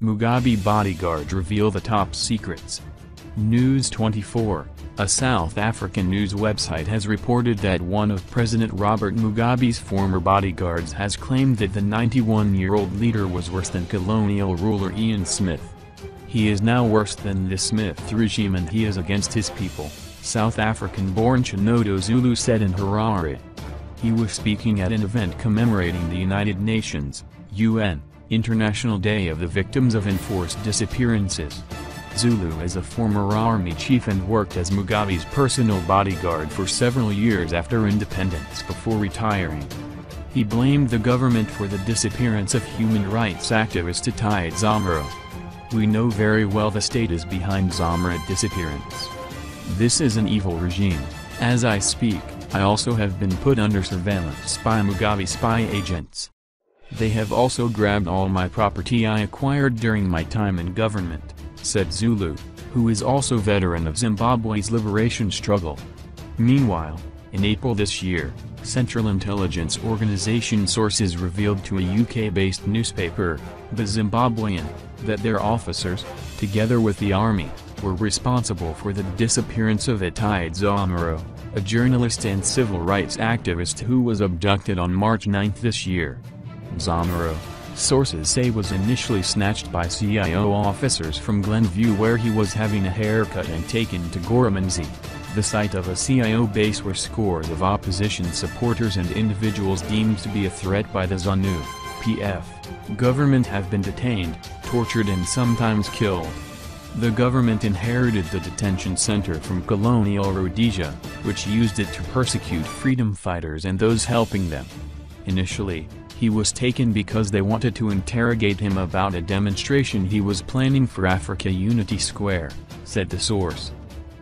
Mugabe bodyguards reveal the top secrets. News 24, a South African news website has reported that one of President Robert Mugabe's former bodyguards has claimed that the 91-year-old leader was worse than colonial ruler Ian Smith. He is now worse than the Smith regime and he is against his people, South African-born Chinodo Zulu said in Harare. He was speaking at an event commemorating the United Nations, UN, International Day of the Victims of Enforced Disappearances. Zulu is a former army chief and worked as Mugabe's personal bodyguard for several years after independence before retiring. He blamed the government for the disappearance of human rights activist Atai Zamaro. "We know very well the state is behind Zamara's disappearance. This is an evil regime. As I speak, I also have been put under surveillance by Mugabe spy agents. They have also grabbed all my property I acquired during my time in government," said Zulu, who is also veteran of Zimbabwe's liberation struggle. Meanwhile, in April this year, Central Intelligence Organization sources revealed to a UK-based newspaper, The Zimbabwean, that their officers, together with the army, were responsible for the disappearance of Atai Zamaro, a journalist and civil rights activist who was abducted on March 9 this year. Zamaro, sources say, was initially snatched by CIO officers from Glenview where he was having a haircut and taken to Goromanzi, the site of a CIO base where scores of opposition supporters and individuals deemed to be a threat by the ZANU-PF government have been detained, tortured and sometimes killed. The government inherited the detention center from colonial Rhodesia, which used it to persecute freedom fighters and those helping them. Initially, he was taken because they wanted to interrogate him about a demonstration he was planning for Africa Unity Square, said the source.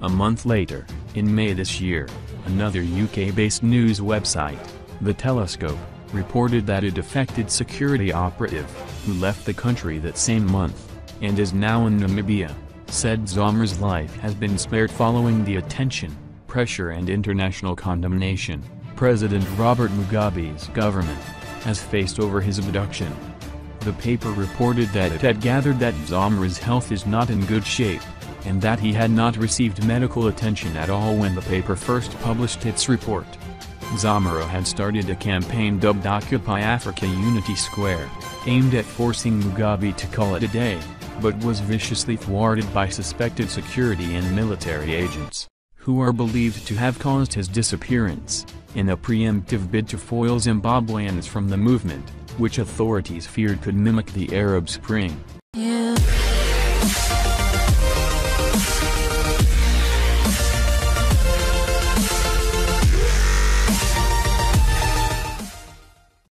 A month later, in May this year, another UK-based news website, The Telescope, reported that a defected security operative, who left the country that same month, and is now in Namibia, said Zamara's life has been spared following the attention, pressure and international condemnation President Robert Mugabe's government has faced over his abduction. The paper reported that it had gathered that Zamara's health is not in good shape, and that he had not received medical attention at all when the paper first published its report. Zamaro had started a campaign dubbed Occupy Africa Unity Square, aimed at forcing Mugabe to call it a day, but was viciously thwarted by suspected security and military agents, who are believed to have caused his disappearance, in a preemptive bid to foil Zimbabweans from the movement, which authorities feared could mimic the Arab Spring.